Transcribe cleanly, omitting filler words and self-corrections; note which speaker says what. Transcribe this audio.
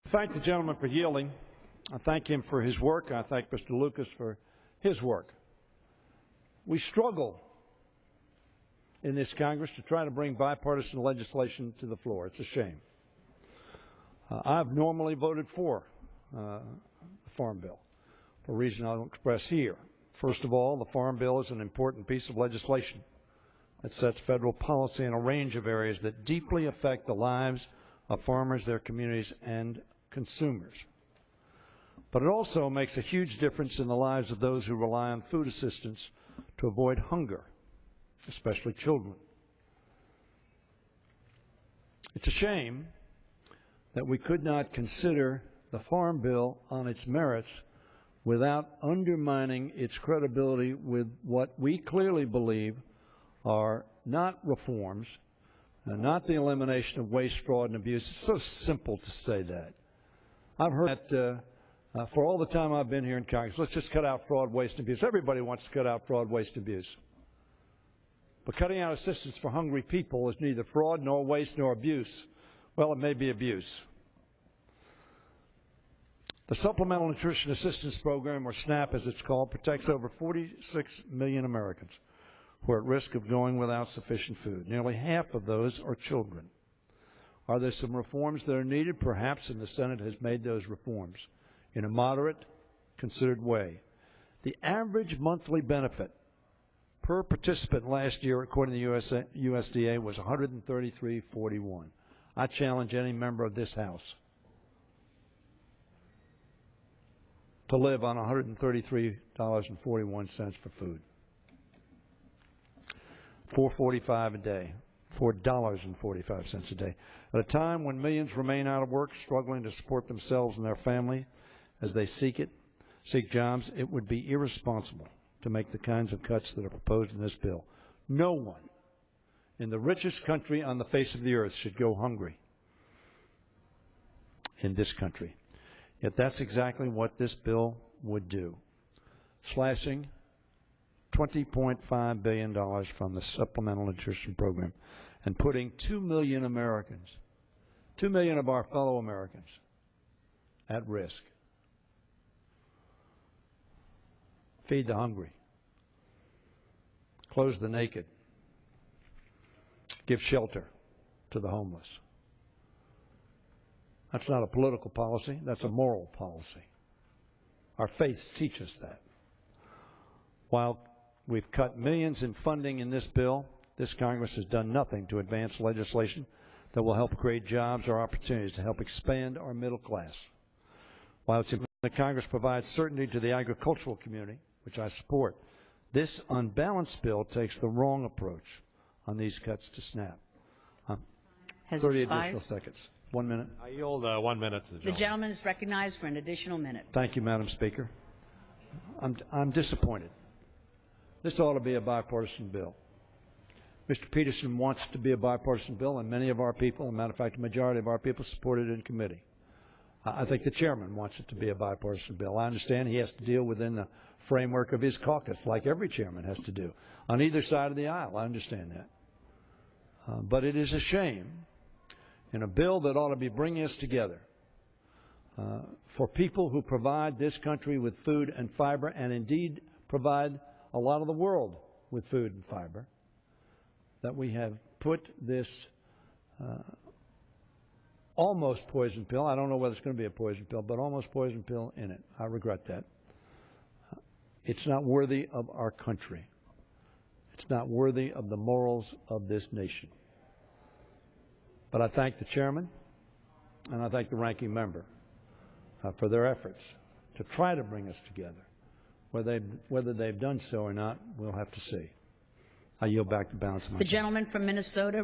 Speaker 1: Thank the gentleman for yielding. I thank him for his work. I thank Mr. Lucas for his work. We struggle in this Congress to try to bring bipartisan legislation to the floor. It's a shame. I've normally voted for the Farm Bill for a reason I'll express here. First of all, the Farm Bill is an important piece of legislation that sets federal policy in a range of areas that deeply affect the lives of farmers, their communities, and consumers. But it also makes a huge difference in the lives of those who rely on food assistance to avoid hunger, especially children. It's a shame that we could not consider the Farm Bill on its merits without undermining its credibility with what we clearly believe are not reforms, not the elimination of waste, fraud, and abuse. It's so simple to say that. I've heard that for all the time I've been here in Congress, let's just cut out fraud, waste, and abuse. Everybody wants to cut out fraud, waste, and abuse. But cutting out assistance for hungry people is neither fraud nor waste nor abuse. Well, it may be abuse. The Supplemental Nutrition Assistance Program, or SNAP as it's called, protects over 46 million Americans who are at risk of going without sufficient food. Nearly half of those are children. Are there some reforms that are needed? Perhaps, and the Senate has made those reforms in a moderate, considered way. The average monthly benefit per participant last year, according to the USDA, was $133.41. I challenge any member of this House to live on $133.41 for food. $4.45 a day, $4.45 a day. At a time when millions remain out of work, struggling to support themselves and their family as they seek jobs, it would be irresponsible to make the kinds of cuts that are proposed in this bill. No one in the richest country on the face of the earth should go hungry in this country. Yet that's exactly what this bill would do, slashing $20.5 billion from the Supplemental Nutrition Program and putting 2 million Americans, 2 million of our fellow Americans, at risk. Feed the hungry. Clothe the naked. Give shelter to the homeless. That's not a political policy, that's a moral policy. Our faiths teach us that. While we've cut millions in funding in this bill, this Congress has done nothing to advance legislation that will help create jobs or opportunities to help expand our middle class. While it's important that Congress provides certainty to the agricultural community, which I support, this unbalanced bill takes the wrong approach on these cuts to SNAP. 30 additional seconds. 1 minute.
Speaker 2: I yield 1 minute to the gentleman.
Speaker 3: The gentleman is recognized for an additional minute.
Speaker 1: Thank you, Madam Speaker. I'm disappointed. This ought to be a bipartisan bill. Mr. Peterson wants to be a bipartisan bill, and many of our people, as a matter of fact, the majority of our people support it in committee. I think the chairman wants it to be a bipartisan bill. I understand he has to deal within the framework of his caucus, like every chairman has to do, on either side of the aisle. I understand that. But it is a shame in a bill that ought to be bringing us together for people who provide this country with food and fiber, and indeed provide a lot of the world with food and fiber, that we have put this almost poison pill, I don't know whether it's going to be a poison pill, but almost poison pill in it. I regret that. It's not worthy of our country. It's not worthy of the morals of this nation. But I thank the chairman and I thank the ranking member for their efforts to try to bring us together. Whether they've done so or not, we'll have to see. I yield back the balance of my time.
Speaker 3: The gentleman from Minnesota.